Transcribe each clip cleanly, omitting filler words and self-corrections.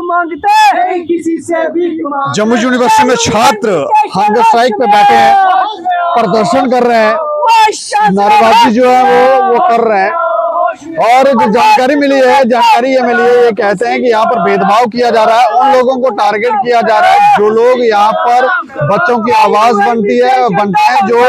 मांगते हैं किसी से भी। जम्मू यूनिवर्सिटी में छात्र हंगर स्ट्राइक पे बैठे हैं, प्रदर्शन कर रहे हैं, नारेबाजी जो है वो कर रहे हैं। और जो जानकारी मिली है, जानकारी ये मिली है, ये कहते हैं कि यहाँ पर भेदभाव किया जा रहा है, उन लोगों को टारगेट किया जा रहा है जो लोग यहाँ पर बच्चों की आवाज बनते हैं, जो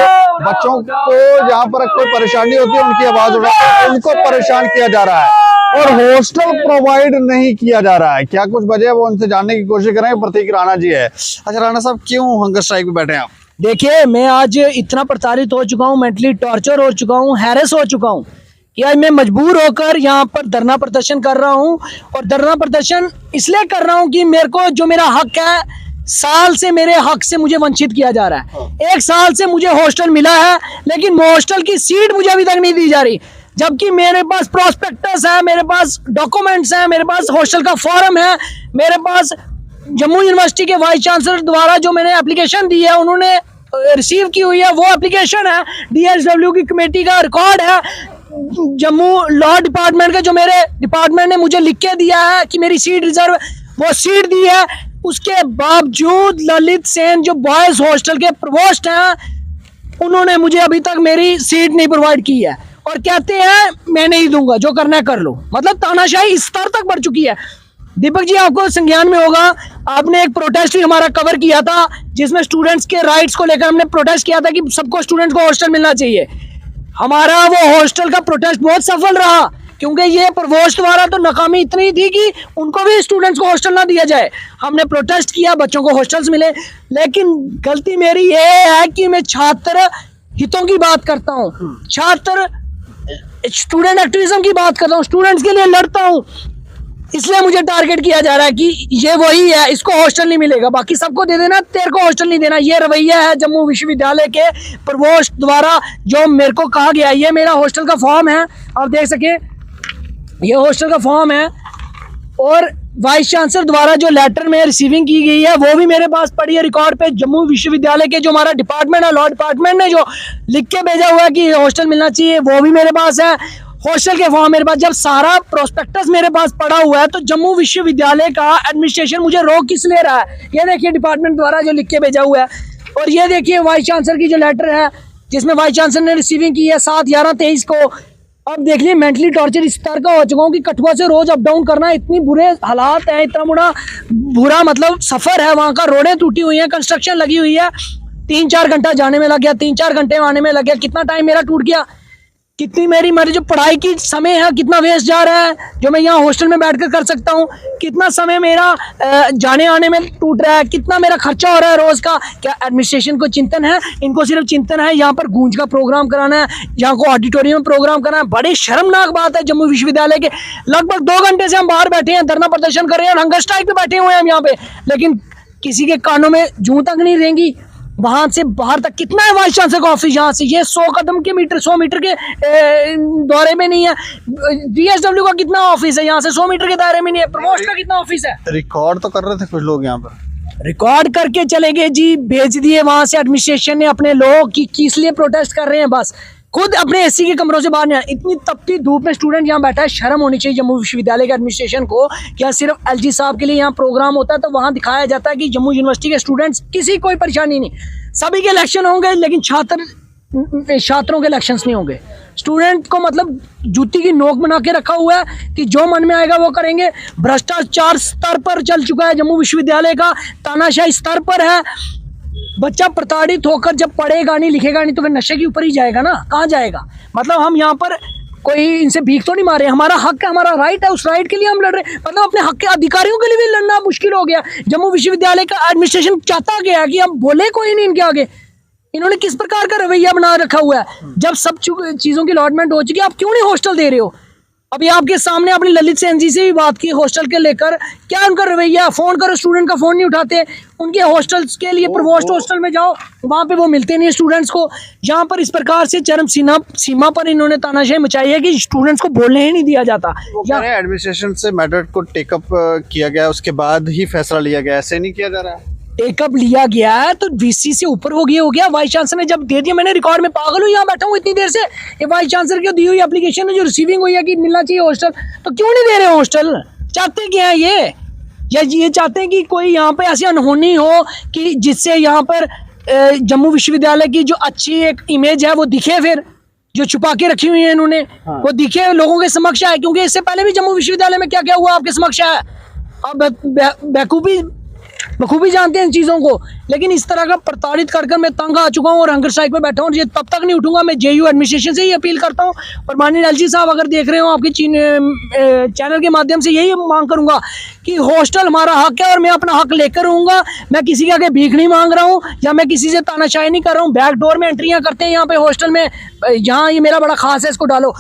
बच्चों को जहाँ पर कोई परेशानी होती है उनकी आवाज उठाते हैं, उनको परेशान किया जा रहा है और हॉस्टल प्रोवाइड नहीं किया जा रहा है। क्या कुछ वजह है वो उनसे जानने की कोशिश करेंगे। प्रतीक राणा जी है। अच्छा राणा साहब, क्यों हंगर स्ट्राइक पे बैठे हैं आप? देखिए, मैं आज इतना प्रताड़ित हो चुका हूँ, मेंटली टॉर्चर हो चुका हूँ, हैरेस हो चुका हूँ कि आज मैं मजबूर होकर यहाँ पर धरना प्रदर्शन कर रहा हूँ। और धरना प्रदर्शन इसलिए कर रहा हूँ कि मेरे को जो मेरा हक है, साल से मेरे हक से मुझे वंचित किया जा रहा है। 1 साल से मुझे हॉस्टल मिला है, लेकिन हॉस्टल की सीट मुझे अभी तक नहीं दी जा रही, जबकि मेरे पास प्रोस्पेक्टस है, मेरे पास डॉक्यूमेंट्स हैं, मेरे पास हॉस्टल का फॉर्म है, मेरे पास जम्मू यूनिवर्सिटी के वाइस चांसलर द्वारा जो मैंने एप्लीकेशन दी है, उन्होंने रिसीव की हुई है, वो एप्लीकेशन है, DSW की कमेटी का रिकॉर्ड है, जम्मू लॉ डिपार्टमेंट का जो मेरे डिपार्टमेंट ने मुझे लिख के दिया है कि मेरी सीट रिजर्व, वो सीट दी है। उसके बावजूद ललित सेन जो बॉयज हॉस्टल के प्रवोस्ट हैं, उन्होंने मुझे अभी तक मेरी सीट नहीं प्रोवाइड की है और कहते हैं मैं नहीं दूंगा, जो करना है कर लो। मतलब तानाशाही इस स्तर तक बढ़ चुकी है। दीपक जी, आपको संज्ञान में होगा, आपने एक प्रोटेस्ट भी हमारा कवर किया था जिसमें स्टूडेंट्स के राइट्स को लेकर हमने प्रोटेस्ट किया था कि सबको स्टूडेंट्स को हॉस्टल मिलना चाहिए। हमारा वो हॉस्टल का प्रोटेस्ट बहुत सफल रहा, क्योंकि ये प्रवोस्ट द्वारा तो नाकामी इतनी थी कि उनको भी स्टूडेंट्स को हॉस्टल ना दिया जाए। हमने प्रोटेस्ट किया, बच्चों को हॉस्टल्स मिले, लेकिन गलती मेरी ये है कि मैं छात्र हितों की बात करता हूँ, छात्र स्टूडेंट एक्टिविज्म की बात करता हूँ, स्टूडेंट्स के लिए लड़ता हूँ, इसलिए मुझे टारगेट किया जा रहा है कि ये वही है, इसको हॉस्टल नहीं मिलेगा, बाकी सबको दे देना, तेरे को हॉस्टल नहीं देना। ये रवैया है जम्मू विश्वविद्यालय के प्रवोस्ट द्वारा जो मेरे को कहा गया। ये मेरा हॉस्टल का फॉर्म है, आप देख सके, ये हॉस्टल का फॉर्म है, और वाइस चांसलर द्वारा जो लेटर में रिसीविंग की गई है वो भी मेरे पास पड़ी है रिकॉर्ड पे। जम्मू विश्वविद्यालय के जो हमारा डिपार्टमेंट है, लॉ डिपार्टमेंट ने जो लिख के भेजा हुआ है कि हॉस्टल मिलना चाहिए, वो भी मेरे पास है। हॉस्टल के फॉर्म मेरे पास, जब सारा प्रोस्पेक्टस मेरे पास पड़ा हुआ है, तो जम्मू विश्वविद्यालय का एडमिनिस्ट्रेशन मुझे रोक किस ले रहा है? ये देखिए डिपार्टमेंट द्वारा जो लिख के भेजा हुआ है, और ये देखिए वाइस चांसलर की जो लेटर है जिसमें वाइस चांसलर ने रिसीविंग की है 7/11/23 को। अब देख लीजिए, मेंटली टॉर्चर इस तरह का हो चुका हूँ कि कठुआ से रोज अप डाउन करना, इतनी बुरे हालात है, इतना बुरा मतलब सफर है। वहाँ का रोडें टूटी हुई हैं, कंस्ट्रक्शन लगी हुई है, 3-4 घंटा जाने में लग गया, 3-4 घंटे आने में लग गया। कितना टाइम मेरा टूट गया, कितनी मेरी जो पढ़ाई की समय है कितना वेस्ट जा रहा है, जो मैं यहाँ हॉस्टल में बैठकर कर सकता हूँ। कितना समय मेरा जाने आने में टूट रहा है, कितना मेरा खर्चा हो रहा है रोज का। क्या एडमिनिस्ट्रेशन को चिंतन है? इनको सिर्फ चिंतन है यहाँ पर गूंज का प्रोग्राम कराना है, यहाँ को ऑडिटोरियम में प्रोग्राम कराना है। बड़ी शर्मनाक बात है। जम्मू विश्वविद्यालय के लगभग 2 घंटे से हम बाहर बैठे हैं, धरना प्रदर्शन कर रहे हैं और हंगर स्ट्राइक पे बैठे हुए हैं हम यहाँ पे, लेकिन किसी के कानों में जूं तक नहीं रहेंगी। वहां से बाहर तक कितना है वाइस चांसलर का ऑफिस? यहाँ से ये 100 कदम के मीटर, 100 मीटर के दौरे में नहीं है। DSW का कितना ऑफिस है? यहाँ से 100 मीटर के दायरे में नहीं है। प्रवोस्ट का कितना ऑफिस है? रिकॉर्ड तो कर रहे थे कुछ लोग यहाँ पर, रिकॉर्ड करके चले गए जी, भेज दिए वहां से एडमिनिस्ट्रेशन ने अपने लोग कि किस लिए प्रोटेस्ट कर रहे हैं। बस खुद अपने AC के कमरों से बाहर नहीं आए। इतनी तपती धूप में स्टूडेंट यहाँ बैठा है, शर्म होनी चाहिए जम्मू विश्वविद्यालय के एडमिनिस्ट्रेशन को। क्या सिर्फ LG साहब के लिए यहाँ प्रोग्राम होता है तो वहाँ दिखाया जाता है कि जम्मू यूनिवर्सिटी के स्टूडेंट्स, किसी कोई परेशानी नहीं, सभी के इलेक्शन होंगे, लेकिन छात्रों के इलेक्शंस नहीं होंगे। स्टूडेंट को मतलब जूती की नोक बना के रखा हुआ है कि जो मन में आएगा वो करेंगे। भ्रष्टाचार स्तर पर चल चुका है जम्मू विश्वविद्यालय का, तानाशाही स्तर पर है। बच्चा प्रताड़ित होकर जब पढ़ेगा नहीं, लिखेगा नहीं, तो फिर नशे के ऊपर ही जाएगा ना, कहाँ जाएगा? मतलब हम यहाँ पर कोई इनसे भीख तो नहीं मारे, हमारा हक है, हमारा राइट है, उस राइट के लिए हम लड़ रहे हैं। मतलब अपने हक के अधिकारियों के लिए भी लड़ना मुश्किल हो गया। जम्मू विश्वविद्यालय का एडमिनिस्ट्रेशन चाहता गया कि हम बोले कोई नहीं इनके आगे। इन्होंने किस प्रकार का रवैया बना रखा हुआ है? जब सब चीजों की अलॉटमेंट हो चुकी है, आप क्यों नहीं हॉस्टल दे रहे हो? अभी आपके सामने अपनी ललित सेन जी से भी बात की हॉस्टल के लेकर, क्या उनका रवैया? फोन करो, स्टूडेंट का फोन नहीं उठाते। उनके हॉस्टल्स के लिए प्रवोस्ट हॉस्टल में जाओ, वहां पे वो मिलते नहीं स्टूडेंट्स को। यहाँ पर इस प्रकार से चरम सीमा पर इन्होंने तानाशाही मचाई है कि स्टूडेंट्स को बोलने ही नहीं दिया जाता। एडमिनिस्ट्रेशन से मैटर को टेकअप किया गया, उसके बाद ही फैसला लिया गया, ऐसे नहीं किया जा रहा है। टेकअप लिया गया है तो VC से ऊपर हो गया। वाइस चांसलर ने जब दे दिया, मैंने रिकॉर्ड में पागल हूँ, यहाँ बैठा हूँ इतनी देर से। ये वाइस चांसलर की दी हुई एप्लीकेशन है जो रिसीविंग हुई है कि मिलना चाहिए हॉस्टल, तो क्यों नहीं दे रहे हॉस्टल? चाहते क्या है ये? या ये चाहते हैं कि कोई यहाँ पे ऐसी अनहोनी हो कि जिससे यहाँ पर जम्मू विश्वविद्यालय की जो अच्छी एक इमेज है वो दिखे, फिर जो छुपा के रखी हुई है इन्होंने वो दिखे, लोगों के समक्ष आए, क्योंकि इससे पहले भी जम्मू विश्वविद्यालय में क्या क्या हुआ आपके समक्ष आया, आप बखूबी जानते हैं इन चीज़ों को। लेकिन इस तरह का प्रताड़ित कर मैं तंग आ चुका हूँ और हंगर स्ट्राइक पे बैठा हूँ, और ये तब तक नहीं उठूंगा। मैं जेयू एडमिनिस्ट्रेशन से ही अपील करता हूँ, और माननीय एलजी साहब अगर देख रहे हो आपके चैनल के माध्यम से यही मांग करूंगा कि हॉस्टल हमारा हक है और मैं अपना हक लेकर रहूंगा। मैं किसी के आगे भीख नहीं मांग रहा हूँ या मैं किसी से तानाशाही नहीं कर रहा हूँ। बैक डोर में एंट्रियाँ करते हैं यहाँ पे हॉस्टल में, यहाँ ये मेरा बड़ा खास है, इसको डालो।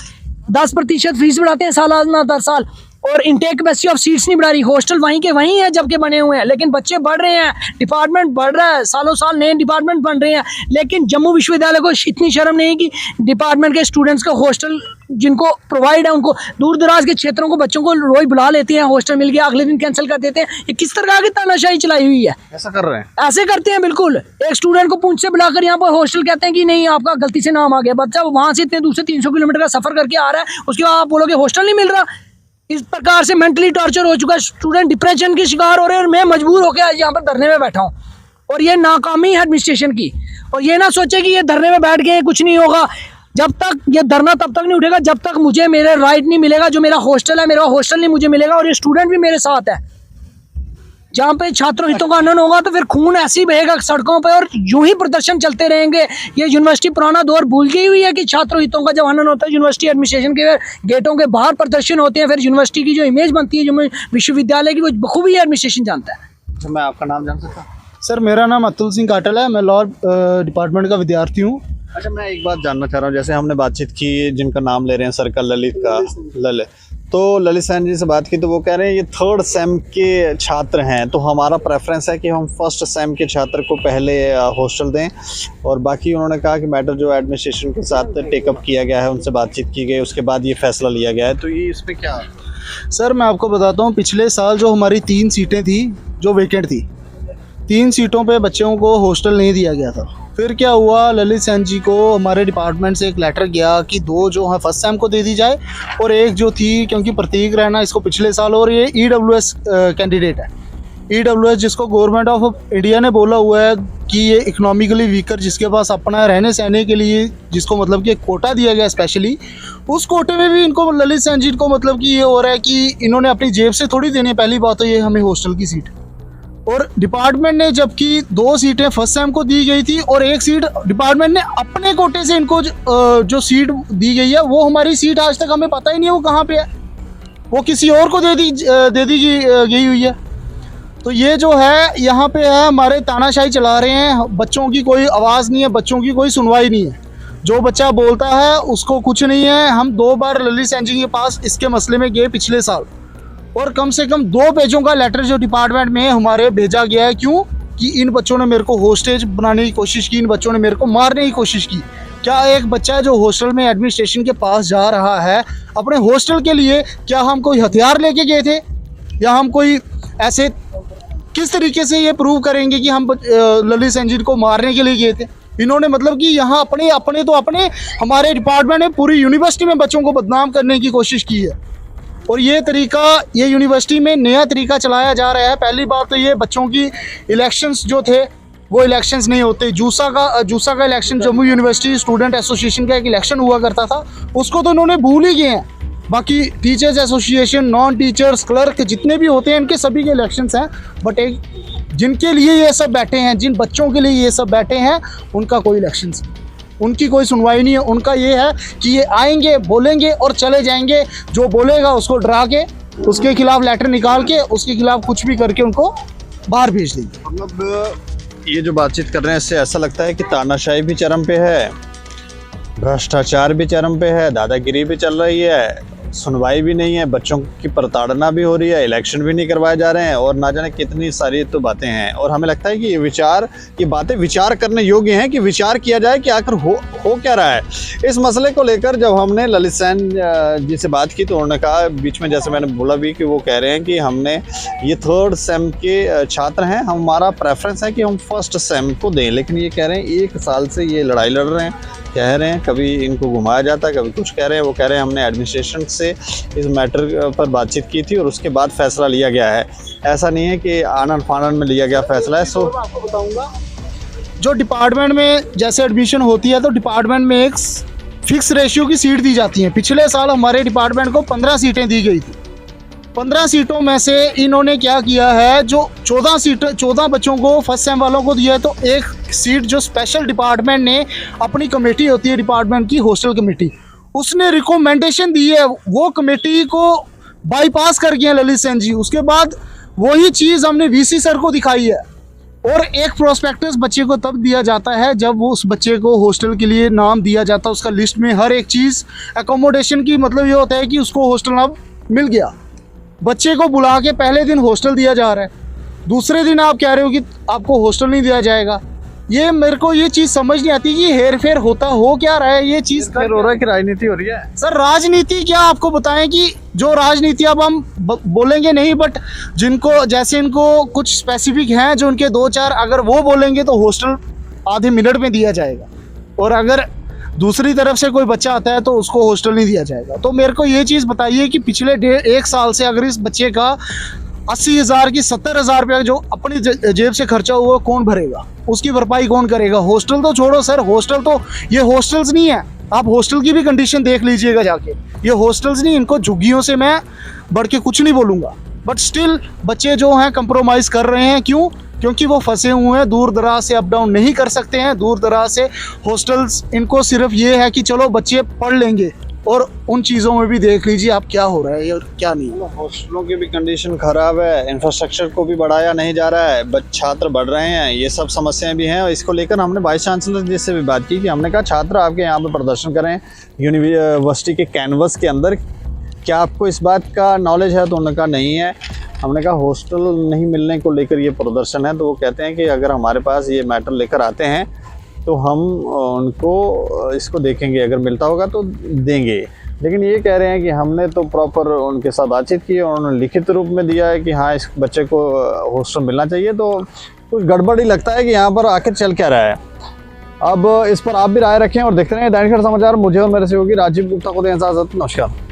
10% फीस बढ़ाते हैं सालाना 10 साल, और इनटेक कैपेसिटी ऑफ सीट्स नहीं बढ़ा रही। हॉस्टल वहीं के वहीं है जबकि बने हुए हैं, लेकिन बच्चे बढ़ रहे हैं, डिपार्टमेंट बढ़ रहा है, सालों साल नए डिपार्टमेंट बन रहे हैं। लेकिन जम्मू विश्वविद्यालय को इतनी शर्म नहीं कि डिपार्टमेंट के स्टूडेंट्स का हॉस्टल जिनको प्रोवाइड है उनको दूर दराज के क्षेत्रों को बच्चों को रोज बुला लेते हैं, हॉस्टल मिल गया अगले दिन कैंसिल कर देते हैं। ये किस तरह की तानाशाही चलाई हुई है? ऐसा कर रहे हैं, ऐसे करते हैं बिल्कुल। एक स्टूडेंट को पूंछ से बुलाकर यहाँ पर हॉस्टल कहते हैं कि नहीं आपका गलती से नाम आ गया, बच्चा वहां से इतने दूर से 300 किलोमीटर का सफर करके आ रहा है, उसके बाद आप बोलोगे हॉस्टल नहीं मिल रहा। इस प्रकार से मेंटली टॉर्चर हो चुका है, स्टूडेंट डिप्रेशन के शिकार हो रहे हैं, और मैं मजबूर होकर आज यहाँ पर धरने में बैठा हूँ। और ये नाकामी है एडमिनिस्ट्रेशन की। और ये ना सोचे कि ये धरने में बैठ गए कुछ नहीं होगा। जब तक ये धरना तब तक नहीं उठेगा जब तक मुझे मेरे राइट नहीं मिलेगा। जो मेरा हॉस्टल है, मेरा हॉस्टल नहीं मुझे मिलेगा, और ये स्टूडेंट भी मेरे साथ है। जहाँ पे छात्रों हितों का हनन होगा तो फिर खून ऐसे ही बहेगा सड़कों पे, और यूं ही प्रदर्शन चलते रहेंगे। ये यूनिवर्सिटी पुराना दौर भूल गई हुई है कि छात्रों हितों का जब हनन होता है, यूनिवर्सिटी एडमिनिस्ट्रेशन के गेटों के बाहर प्रदर्शन होते हैं, फिर यूनिवर्सिटी की जो इमेज बनती है जो विश्वविद्यालय की, वो बखूबी एडमिनिस्ट्रेशन जानता है। अच्छा, मैं आपका नाम जान सकता हूँ? सर मेरा नाम अतुल सिंह काटल है, मैं लॉ डिपार्टमेंट का विद्यार्थी हूँ। अच्छा, मैं एक बात जानना चाह रहा हूँ, जैसे हमने बातचीत की जिनका नाम ले रहे हैं सर का, ललित, तो ललित सैन जी से बात की तो वो कह रहे हैं ये 3rd सेम के छात्र हैं, तो हमारा प्रेफरेंस है कि हम 1st सेम के छात्र को पहले हॉस्टल दें। और बाकी उन्होंने कहा कि मैटर जो एडमिनिस्ट्रेशन के साथ टेकअप किया गया है, उनसे बातचीत की गई, उसके बाद ये फैसला लिया गया है। तो ये इसमें क्या? सर मैं आपको बताता हूँ, पिछले साल जो हमारी 3 सीटें थी जो वेकेंट थी, 3 सीटों पे बच्चों को हॉस्टल नहीं दिया गया था। फिर क्या हुआ, ललित सैन जी को हमारे डिपार्टमेंट से एक लेटर गया कि 2 जो है 1st सेम को दे दी जाए, और एक जो थी, क्योंकि प्रतीक रैना इसको पिछले साल, और ये EWS कैंडिडेट है, EWS जिसको गवर्नमेंट ऑफ इंडिया ने बोला हुआ है कि ये इकोनॉमिकली वीकर, जिसके पास अपना रहने सहने के लिए जिसको मतलब कि एक कोटा दिया गया स्पेशली, उस कोटे में भी इनको ललित सैन जी को मतलब कि ये हो रहा है कि इन्होंने अपनी जेब से थोड़ी देनी है। पहली बात तो ये हमें हॉस्टल की सीट, और डिपार्टमेंट ने जबकि 2 सीटें 1st सेम को दी गई थी और 1 सीट डिपार्टमेंट ने अपने कोटे से इनको जो सीट दी गई है, वो हमारी सीट आज तक हमें पता ही नहीं है वो कहाँ पे है, वो किसी और को दे दी गई हुई है। तो ये जो है यहाँ पे है, हमारे तानाशाही चला रहे हैं, बच्चों की कोई आवाज़ नहीं है, बच्चों की कोई सुनवाई नहीं है। जो बच्चा बोलता है उसको कुछ नहीं है। हम 2 बार ललित सैन जी के पास इसके मसले में गए पिछले साल, और कम से कम 2 पेजों का लेटर जो डिपार्टमेंट में हमारे भेजा गया है। क्यों? कि इन बच्चों ने मेरे को होस्टेज बनाने की कोशिश की, इन बच्चों ने मेरे को मारने की कोशिश की। क्या एक बच्चा जो हॉस्टल में एडमिनिस्ट्रेशन के पास जा रहा है अपने हॉस्टल के लिए, क्या हम कोई हथियार लेके गए थे, या हम कोई ऐसे किस तरीके से ये प्रूव करेंगे कि हम ललित सैन जी को मारने के लिए गए थे? इन्होंने मतलब कि यहाँ अपने हमारे डिपार्टमेंट ने पूरी यूनिवर्सिटी में बच्चों को बदनाम करने की कोशिश की है। और ये तरीका, ये यूनिवर्सिटी में नया तरीका चलाया जा रहा है। पहली बात तो ये, बच्चों की इलेक्शंस जो थे वो इलेक्शंस नहीं होते। जूसा का election, Jammu university student association का एक इलेक्शन हुआ करता था, उसको तो इन्होंने भूल ही गए हैं। बाकी teachers association, non teachers, clerk जितने भी होते हैं, इनके सभी के इलेक्शंस हैं। बट एक जिनके लिए ये सब बैठे हैं, जिन बच्चों के लिए ये सब बैठे हैं, उनका कोई इलेक्शंस नहीं, उनकी कोई सुनवाई नहीं है। उनका ये है कि ये आएंगे, बोलेंगे और चले जाएंगे। जो बोलेगा उसको डरा के, उसके खिलाफ लेटर निकाल के, उसके खिलाफ कुछ भी करके उनको बाहर भेज देंगे। मतलब ये जो बातचीत कर रहे हैं, इससे ऐसा लगता है कि तानाशाही भी चरम पे है, भ्रष्टाचार भी चरम पे है, दादागिरी भी चल रही है, सुनवाई भी नहीं है, बच्चों की प्रताड़ना भी हो रही है, इलेक्शन भी नहीं करवाए जा रहे हैं, और ना जाने कितनी सारी तो बातें हैं। और हमें लगता है कि ये बातें विचार करने योग्य हैं, कि विचार किया जाए कि आखिर हो क्या रहा है। इस मसले को लेकर जब हमने ललित सैन जी से बात की तो उन्होंने कहा, बीच में जैसे मैंने बोला भी, कि वो कह रहे हैं कि हमने ये 3rd सेम के छात्र हैं, हमारा प्रेफरेंस है कि हम 1st सेम को दें। लेकिन ये कह रहे हैं 1 साल से ये लड़ाई लड़ रहे हैं, कह रहे हैं, कभी इनको घुमाया जाता है, कभी कुछ कह रहे हैं। वो कह रहे हैं हमने एडमिनिस्ट्रेशन से इस मैटर पर बातचीत की थी और उसके बाद फैसला लिया गया है। ऐसा नहीं है कि आनन फानन में लिया गया फैसला है। सो आपको बताऊंगा, जो डिपार्टमेंट में जैसे एडमिशन होती है तो डिपार्टमेंट में एक फिक्स रेशियो की सीट दी जाती है। पिछले साल हमारे डिपार्टमेंट को 15 सीटें दी गई थी। 15 सीटों में से इन्होंने क्या किया है, जो 14 बच्चों को फर्स्ट सेम वालों को दिया है, तो एक सीट जो स्पेशल डिपार्टमेंट ने अपनी कमेटी होती है डिपार्टमेंट की, हॉस्टल कमेटी, उसने रिकमेंडेशन दी है, वो कमेटी को बाईपास कर गए ललित सेन जी। उसके बाद वही चीज़ हमने वीसी सर को दिखाई है। और एक प्रोस्पेक्टस बच्चे को तब दिया जाता है जब वो उस बच्चे को हॉस्टल के लिए नाम दिया जाता है। उसका लिस्ट में हर एक चीज़, एकोमोडेशन की मतलब ये होता है कि उसको हॉस्टल अब मिल गया। बच्चे को बुला के पहले दिन हॉस्टल दिया जा रहा है, दूसरे दिन आप कह रहे हो कि आपको हॉस्टल नहीं दिया जाएगा। ये मेरे को ये चीज़ समझ नहीं आती कि हेर फेर होता हो क्या रहा है ये चीज़। फिर हो रहा है कि राजनीति हो रही है। सर राजनीति क्या, आपको बताएं कि जो राजनीति अब हम बोलेंगे नहीं, बट जिनको जैसे इनको कुछ स्पेसिफिक हैं जो उनके 2-4 अगर वो बोलेंगे तो हॉस्टल आधे मिनट में दिया जाएगा, और अगर दूसरी तरफ से कोई बच्चा आता है तो उसको हॉस्टल नहीं दिया जाएगा। तो मेरे को ये चीज़ बताइए कि पिछले 1 साल से अगर इस बच्चे का 80,000 की 70,000 रुपया जो अपनी जेब से खर्चा हुआ कौन भरेगा, उसकी भरपाई कौन करेगा। हॉस्टल तो छोड़ो सर, हॉस्टल तो ये हॉस्टल्स नहीं है, आप हॉस्टल की भी कंडीशन देख लीजिएगा जाके। ये हॉस्टल्स नहीं, इनको झुग्गियों से मैं बढ़ के कुछ नहीं बोलूँगा, बट स्टिल बच्चे जो हैं कंप्रोमाइज़ कर रहे हैं। क्यों? क्योंकि वो फंसे हुए हैं, दूर दराज से अप डाउन नहीं कर सकते हैं, दूर दराज से हॉस्टल्स, इनको सिर्फ ये है कि चलो बच्चे पढ़ लेंगे, और उन चीज़ों में भी देख लीजिए आप क्या हो रहा है और क्या नहीं। हॉस्टलों की भी कंडीशन खराब है, इंफ्रास्ट्रक्चर को भी बढ़ाया नहीं जा रहा है, छात्र बढ़ रहे हैं, ये सब समस्याएं भी हैं। और इसको लेकर हमने वाइस चांसलर जी से भी बात की कि हमने कहा छात्र आपके यहाँ पर प्रदर्शन करें यूनिवर्सिटी के कैनवस के अंदर, क्या आपको इस बात का नॉलेज है? तो उन्होंने कहा नहीं है। हमने कहा हॉस्टल नहीं मिलने को लेकर ये प्रदर्शन है, तो वो कहते हैं कि अगर हमारे पास ये मैटर लेकर आते हैं तो हम उनको इसको देखेंगे, अगर मिलता होगा तो देंगे। लेकिन ये कह रहे हैं कि हमने तो प्रॉपर उनके साथ बातचीत की और उन्होंने लिखित रूप में दिया है कि हाँ इस बच्चे को हॉस्टल मिलना चाहिए। तो कुछ गड़बड़ ही लगता है कि यहाँ पर आखिर चल क्या रहा है। अब इस पर आप भी राय रखें और देखते रहें दैनिक समाचार। मुझे और मेरे सहयोगी राजीव गुप्ता को दें इजाज़त। नमस्कार।